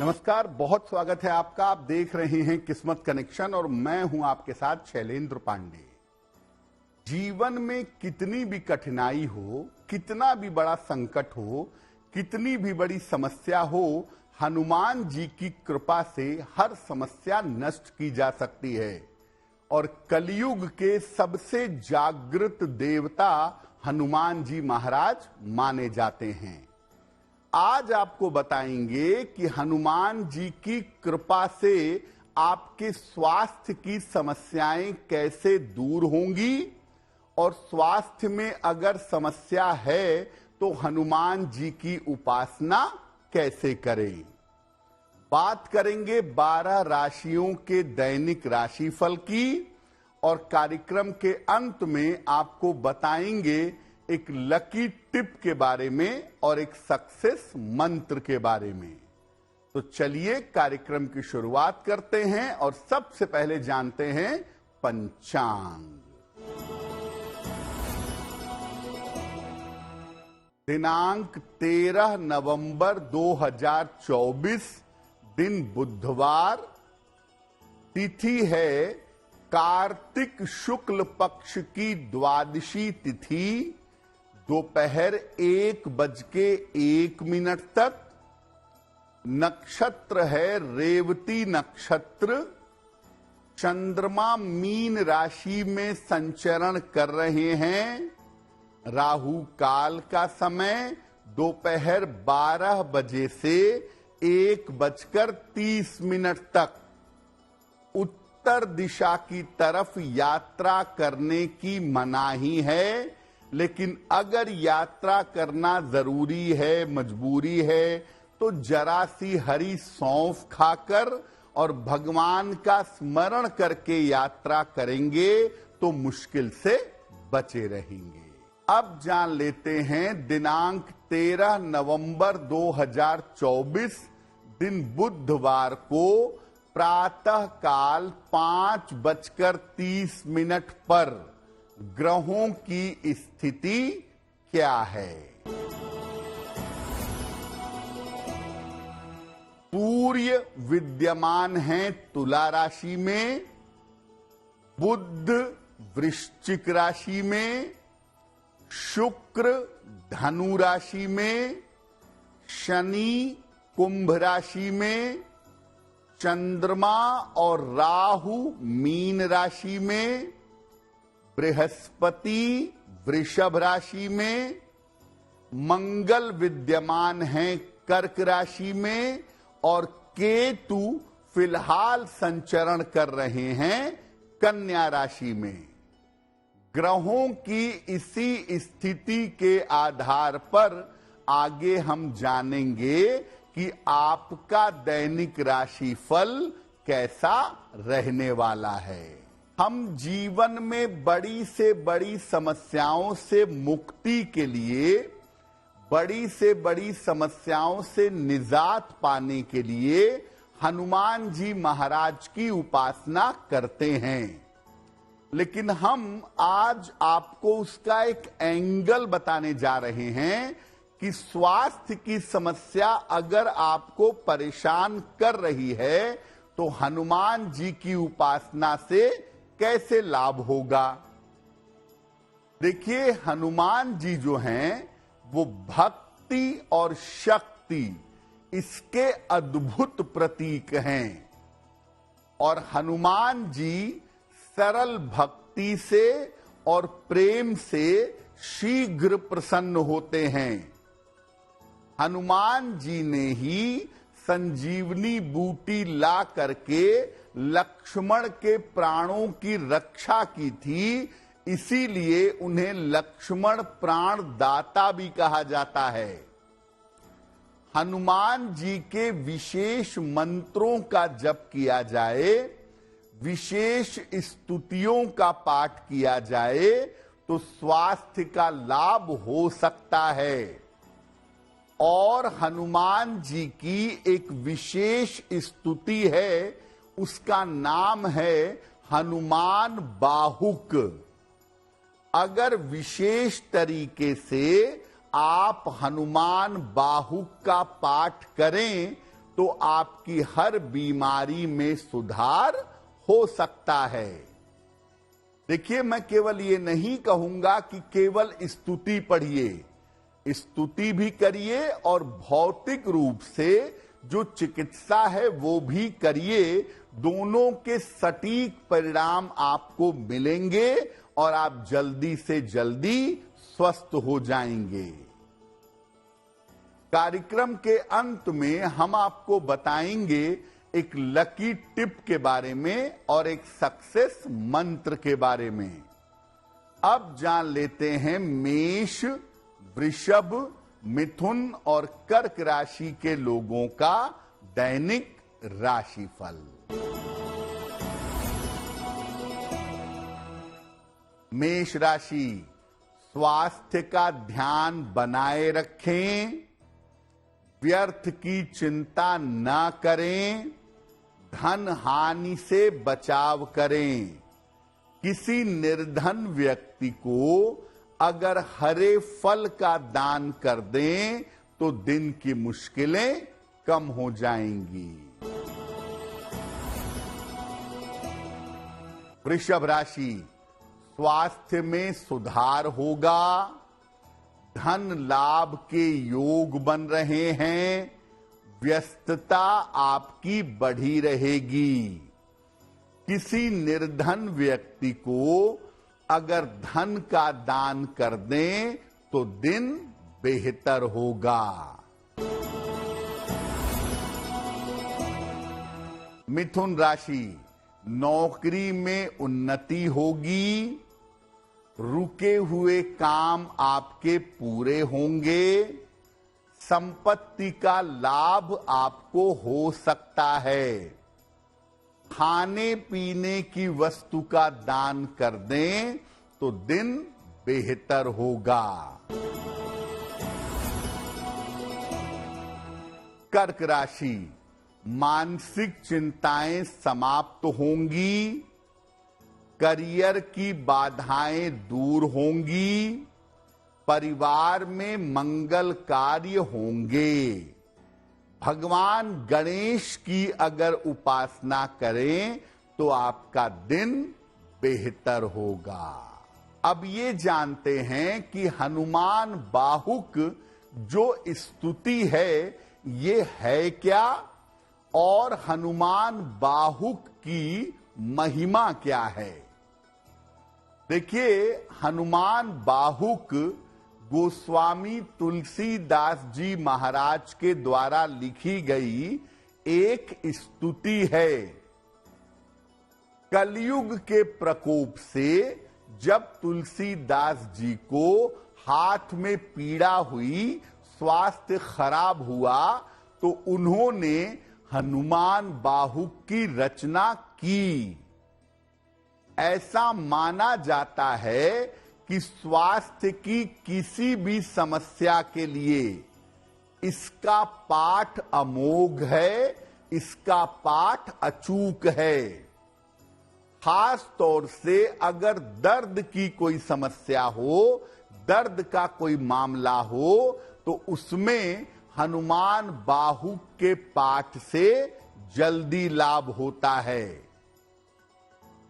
नमस्कार, बहुत स्वागत है आपका। आप देख रहे हैं किस्मत कनेक्शन और मैं हूं आपके साथ शैलेंद्र पांडे। जीवन में कितनी भी कठिनाई हो, कितना भी बड़ा संकट हो, कितनी भी बड़ी समस्या हो, हनुमान जी की कृपा से हर समस्या नष्ट की जा सकती है। और कलयुग के सबसे जागृत देवता हनुमान जी महाराज माने जाते हैं। आज आपको बताएंगे कि हनुमान जी की कृपा से आपके स्वास्थ्य की समस्याएं कैसे दूर होंगी और स्वास्थ्य में अगर समस्या है तो हनुमान जी की उपासना कैसे करें। बात करेंगे 12 राशियों के दैनिक राशिफल की और कार्यक्रम के अंत में आपको बताएंगे एक लकी टिप के बारे में और एक सक्सेस मंत्र के बारे में। तो चलिए कार्यक्रम की शुरुआत करते हैं और सबसे पहले जानते हैं पंचांग। दिनांक 13 नवंबर 2024, दिन बुधवार, तिथि है कार्तिक शुक्ल पक्ष की द्वादशी तिथि, दोपहर 1:01 तक। नक्षत्र है रेवती नक्षत्र। चंद्रमा मीन राशि में संचरण कर रहे हैं। राहु काल का समय दोपहर 12 बजे से 1:30 तक। उत्तर दिशा की तरफ यात्रा करने की मनाही है, लेकिन अगर यात्रा करना जरूरी है, मजबूरी है, तो जरा सी हरी सौंफ खाकर और भगवान का स्मरण करके यात्रा करेंगे तो मुश्किल से बचे रहेंगे। अब जान लेते हैं दिनांक 13 नवंबर 2024, दिन बुधवार को प्रातः काल 5:30 पर ग्रहों की स्थिति क्या है। सूर्य विद्यमान है तुला राशि में, बुध वृश्चिक राशि में, शुक्र धनु राशि में, शनि कुंभ राशि में, चंद्रमा और राहु मीन राशि में, बृहस्पति वृषभ राशि में, मंगल विद्यमान है कर्क राशि में और केतु फिलहाल संचरण कर रहे हैं कन्या राशि में। ग्रहों की इसी स्थिति के आधार पर आगे हम जानेंगे कि आपका दैनिक राशिफल कैसा रहने वाला है। हम जीवन में बड़ी से बड़ी समस्याओं से मुक्ति के लिए, बड़ी से बड़ी समस्याओं से निजात पाने के लिए हनुमान जी महाराज की उपासना करते हैं। लेकिन हम आज आपको उसका एक एंगल बताने जा रहे हैं कि स्वास्थ्य की समस्या अगर आपको परेशान कर रही है तो हनुमान जी की उपासना से कैसे लाभ होगा। देखिए, हनुमान जी जो हैं वो भक्ति और शक्ति, इसके अद्भुत प्रतीक हैं। और हनुमान जी सरल भक्ति से और प्रेम से शीघ्र प्रसन्न होते हैं। हनुमान जी ने ही संजीवनी बूटी ला करके लक्ष्मण के प्राणों की रक्षा की थी, इसीलिए उन्हें लक्ष्मण प्राण दाता भी कहा जाता है। हनुमान जी के विशेष मंत्रों का जप किया जाए, विशेष स्तुतियों का पाठ किया जाए तो स्वास्थ्य का लाभ हो सकता है। और हनुमान जी की एक विशेष स्तुति है, उसका नाम है हनुमान बाहुक। अगर विशेष तरीके से आप हनुमान बाहुक का पाठ करें तो आपकी हर बीमारी में सुधार हो सकता है। देखिए, मैं केवल ये नहीं कहूंगा कि केवल स्तुति पढ़िए, स्तुति भी करिए और भौतिक रूप से जो चिकित्सा है वो भी करिए। दोनों के सटीक परिणाम आपको मिलेंगे और आप जल्दी से जल्दी स्वस्थ हो जाएंगे। कार्यक्रम के अंत में हम आपको बताएंगे एक लकी टिप के बारे में और एक सक्सेस मंत्र के बारे में। अब जान लेते हैं मेष, वृषभ, मिथुन और कर्क राशि के लोगों का दैनिक राशिफल। मेष राशि, स्वास्थ्य का ध्यान बनाए रखें, व्यर्थ की चिंता न करें, धन हानि से बचाव करें। किसी निर्धन व्यक्ति को अगर हरे फल का दान कर दें तो दिन की मुश्किलें कम हो जाएंगी। वृषभ राशि, स्वास्थ्य में सुधार होगा, धन लाभ के योग बन रहे हैं, व्यस्तता आपकी बढ़ी रहेगी। किसी निर्धन व्यक्ति को अगर धन का दान कर दें तो दिन बेहतर होगा। मिथुन राशि, नौकरी में उन्नति होगी, रुके हुए काम आपके पूरे होंगे, संपत्ति का लाभ आपको हो सकता है। खाने पीने की वस्तु का दान कर दें तो दिन बेहतर होगा। कर्क राशि, मानसिक चिंताएं समाप्त होंगी, करियर की बाधाएं दूर होंगी, परिवार में मंगल कार्य होंगे। भगवान गणेश की अगर उपासना करें तो आपका दिन बेहतर होगा। अब ये जानते हैं कि हनुमान बाहुक जो स्तुति है ये है क्या और हनुमान बाहुक की महिमा क्या है। देखिए, हनुमान बाहुक गोस्वामी तुलसीदास जी महाराज के द्वारा लिखी गई एक स्तुति है। कलयुग के प्रकोप से जब तुलसीदास जी को हाथ में पीड़ा हुई, स्वास्थ्य खराब हुआ, तो उन्होंने हनुमान बाहुक की रचना की। ऐसा माना जाता है कि स्वास्थ्य की किसी भी समस्या के लिए इसका पाठ अमोघ है, इसका पाठ अचूक है। खास तौर से अगर दर्द की कोई समस्या हो, दर्द का कोई मामला हो, तो उसमें हनुमान बाहुक के पाठ से जल्दी लाभ होता है।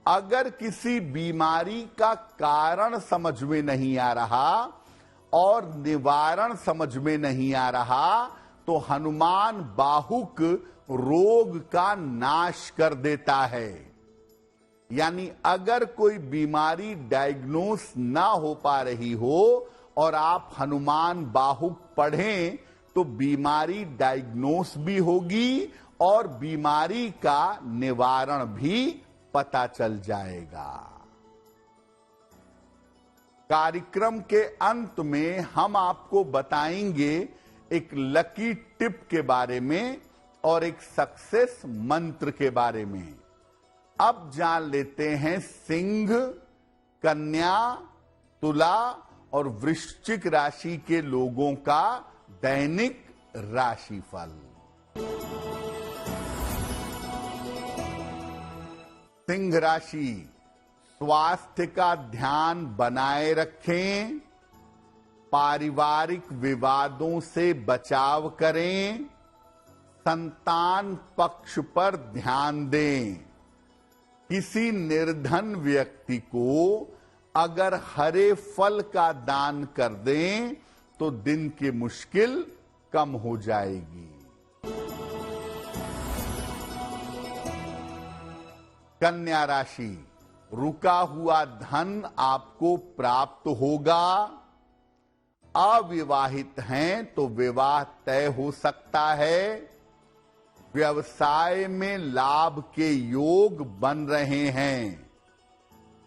अगर किसी बीमारी का कारण समझ में नहीं आ रहा और निवारण समझ में नहीं आ रहा, तो हनुमान बाहुक रोग का नाश कर देता है। यानी अगर कोई बीमारी डायग्नोस ना हो पा रही हो और आप हनुमान बाहुक पढ़ें तो बीमारी डायग्नोस भी होगी और बीमारी का निवारण भी पता चल जाएगा। कार्यक्रम के अंत में हम आपको बताएंगे एक लकी टिप के बारे में और एक सक्सेस मंत्र के बारे में। अब जान लेते हैं सिंह, कन्या, तुला और वृश्चिक राशि के लोगों का दैनिक राशिफल। सिंह राशि, स्वास्थ्य का ध्यान बनाए रखें, पारिवारिक विवादों से बचाव करें, संतान पक्ष पर ध्यान दें। किसी निर्धन व्यक्ति को अगर हरे फल का दान कर दें तो दिन की मुश्किल कम हो जाएगी। कन्या राशि, रुका हुआ धन आपको प्राप्त होगा। अविवाहित हैं तो विवाह तय हो सकता है। व्यवसाय में लाभ के योग बन रहे हैं।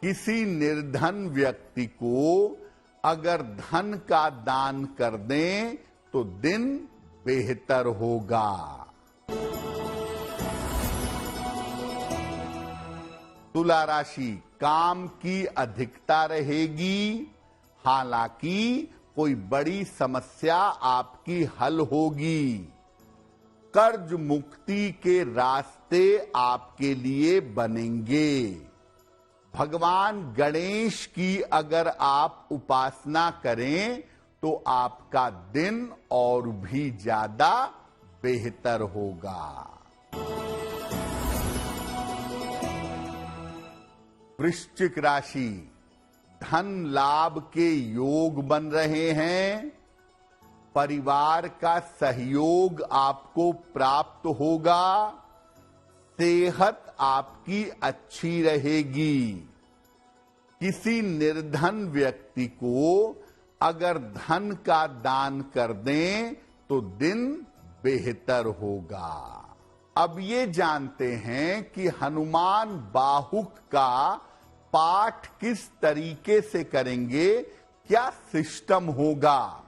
किसी निर्धन व्यक्ति को अगर धन का दान कर दें तो दिन बेहतर होगा। तुला राशि, काम की अधिकता रहेगी। हालांकि कोई बड़ी समस्या आपकी हल होगी। कर्ज मुक्ति के रास्ते आपके लिए बनेंगे। भगवान गणेश की अगर आप उपासना करें तो आपका दिन और भी ज्यादा बेहतर होगा। वृश्चिक राशि, धन लाभ के योग बन रहे हैं। परिवार का सहयोग आपको प्राप्त होगा। सेहत आपकी अच्छी रहेगी। किसी निर्धन व्यक्ति को अगर धन का दान कर दें तो दिन बेहतर होगा। अब ये जानते हैं कि हनुमान बाहुक का पाठ किस तरीके से करेंगे, क्या सिस्टम होगा।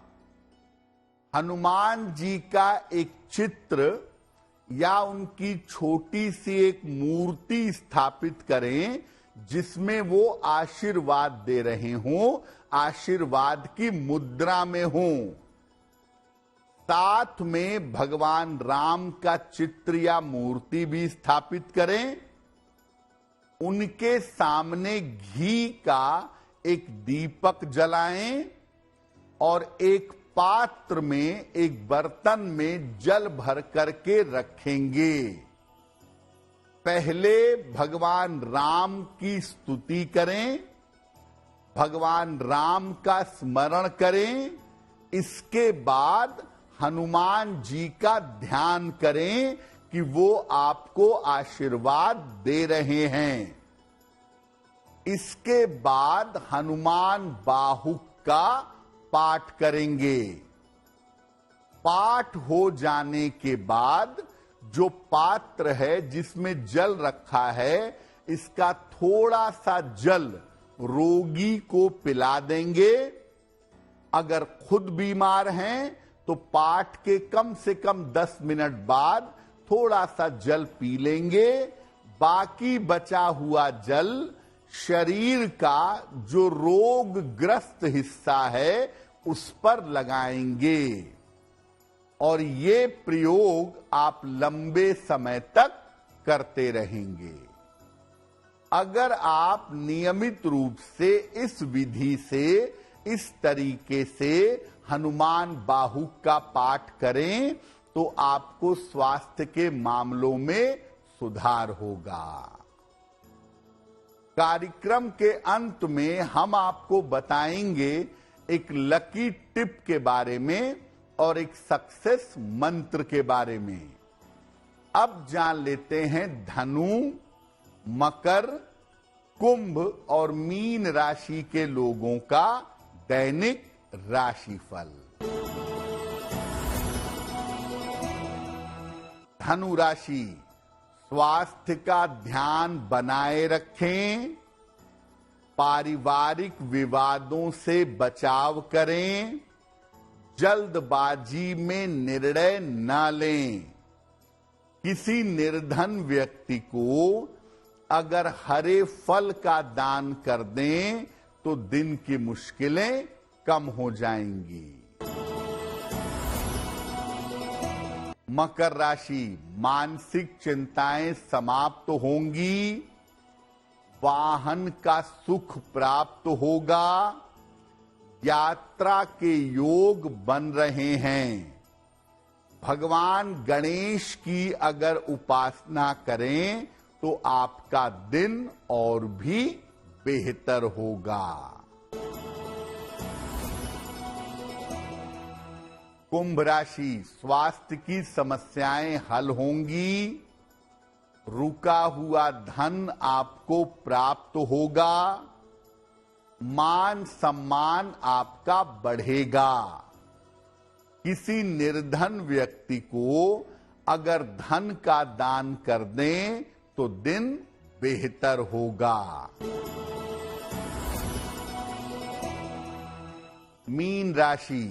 हनुमान जी का एक चित्र या उनकी छोटी सी एक मूर्ति स्थापित करें जिसमें वो आशीर्वाद दे रहे हों, आशीर्वाद की मुद्रा में हों। साथ में भगवान राम का चित्र या मूर्ति भी स्थापित करें। उनके सामने घी का एक दीपक जलाएं और एक पात्र में, एक बर्तन में जल भर करके रखेंगे। पहले भगवान राम की स्तुति करें, भगवान राम का स्मरण करें। इसके बाद हनुमान जी का ध्यान करें कि वो आपको आशीर्वाद दे रहे हैं। इसके बाद हनुमान बाहुक का पाठ करेंगे। पाठ हो जाने के बाद जो पात्र है जिसमें जल रखा है, इसका थोड़ा सा जल रोगी को पिला देंगे। अगर खुद बीमार हैं तो पाठ के कम से कम 10 मिनट बाद थोड़ा सा जल पी लेंगे। बाकी बचा हुआ जल शरीर का जो रोगग्रस्त हिस्सा है उस पर लगाएंगे और ये प्रयोग आप लंबे समय तक करते रहेंगे। अगर आप नियमित रूप से इस विधि से, इस तरीके से हनुमान बाहुक का पाठ करें तो आपको स्वास्थ्य के मामलों में सुधार होगा। कार्यक्रम के अंत में हम आपको बताएंगे एक लकी टिप के बारे में और एक सक्सेस मंत्र के बारे में। अब जान लेते हैं धनु, मकर, कुंभ और मीन राशि के लोगों का दैनिक राशिफल। धनु राशि, स्वास्थ्य का ध्यान बनाए रखें। पारिवारिक विवादों से बचाव करें। जल्दबाजी में निर्णय न लें। किसी निर्धन व्यक्ति को अगर हरे फल का दान कर दें तो दिन की मुश्किलें कम हो जाएंगी। मकर राशि, मानसिक चिंताएं समाप्त होंगी। वाहन का सुख प्राप्त होगा। यात्रा के योग बन रहे हैं। भगवान गणेश की अगर उपासना करें तो आपका दिन और भी बेहतर होगा। कुंभ राशि, स्वास्थ्य की समस्याएं हल होंगी। रुका हुआ धन आपको प्राप्त होगा। मान सम्मान आपका बढ़ेगा। किसी निर्धन व्यक्ति को अगर धन का दान कर दें तो दिन बेहतर होगा। मीन राशि,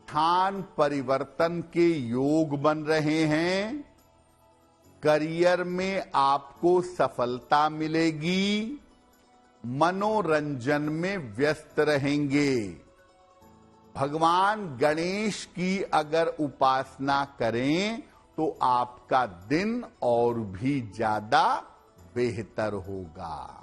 स्थान परिवर्तन के योग बन रहे हैं। करियर में आपको सफलता मिलेगी। मनोरंजन में व्यस्त रहेंगे। भगवान गणेश की अगर उपासना करें तो आपका दिन और भी ज्यादा बेहतर होगा।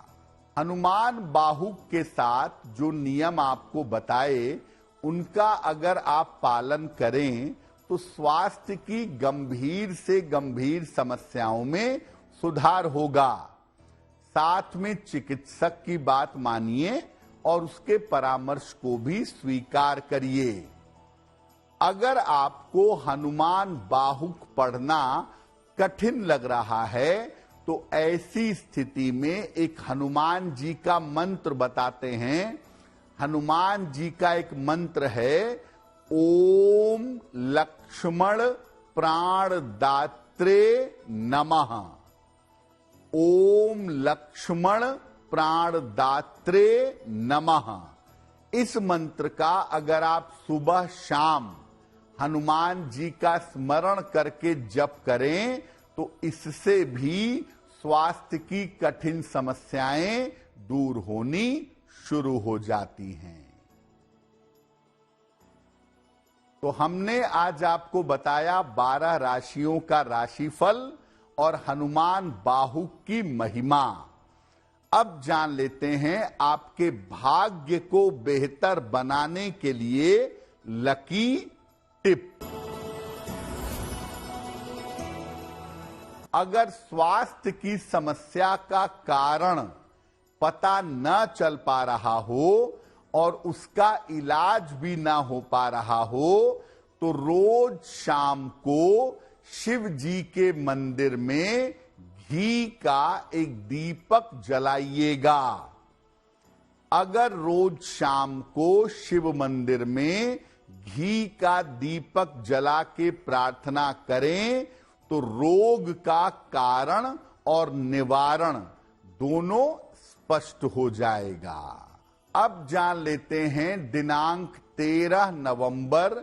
हनुमान बाहुक के साथ जो नियम आपको बताए उनका अगर आप पालन करें तो स्वास्थ्य की गंभीर से गंभीर समस्याओं में सुधार होगा। साथ में चिकित्सक की बात मानिए और उसके परामर्श को भी स्वीकार करिए। अगर आपको हनुमान बाहुक पढ़ना कठिन लग रहा है तो ऐसी स्थिति में एक हनुमान जी का मंत्र बताते हैं। हनुमान जी का एक मंत्र है, ओम लक्ष्मण प्राणदात्रे नमः। ओम लक्ष्मण प्राणदात्रे नमः। इस मंत्र का अगर आप सुबह शाम हनुमान जी का स्मरण करके जप करें तो इससे भी स्वास्थ्य की कठिन समस्याएं दूर होनी शुरू हो जाती हैं। तो हमने आज आपको बताया 12 राशियों का राशिफल और हनुमान बाहुक की महिमा। अब जान लेते हैं आपके भाग्य को बेहतर बनाने के लिए लकी टिप। अगर स्वास्थ्य की समस्या का कारण पता न चल पा रहा हो और उसका इलाज भी ना हो पा रहा हो तो रोज शाम को शिव जी के मंदिर में घी का एक दीपक जलाइएगा। अगर रोज शाम को शिव मंदिर में घी का दीपक जला के प्रार्थना करें तो रोग का कारण और निवारण दोनों स्पष्ट हो जाएगा। अब जान लेते हैं दिनांक 13 नवंबर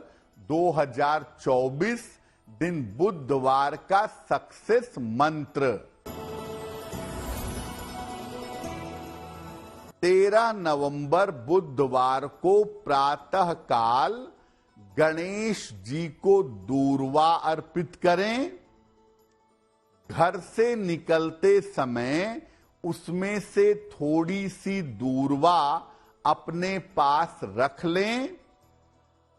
2024 दिन बुधवार का सक्सेस मंत्र। 13 नवंबर बुधवार को प्रातः काल गणेश जी को दूर्वा अर्पित करें। घर से निकलते समय उसमें से थोड़ी सी दूर्वा अपने पास रख लें।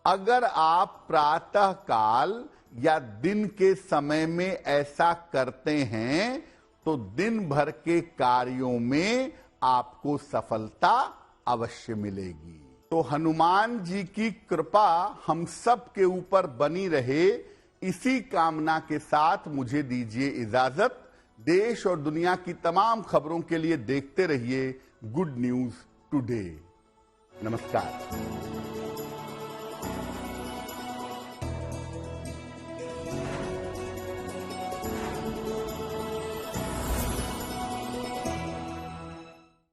अगर आप प्रातः काल या दिन के समय में ऐसा करते हैं तो दिन भर के कार्यों में आपको सफलता अवश्य मिलेगी। तो हनुमान जी की कृपा हम सब के ऊपर बनी रहे, इसी कामना के साथ मुझे दीजिए इजाजत। देश और दुनिया की तमाम खबरों के लिए देखते रहिए गुड न्यूज टुडे। नमस्कार।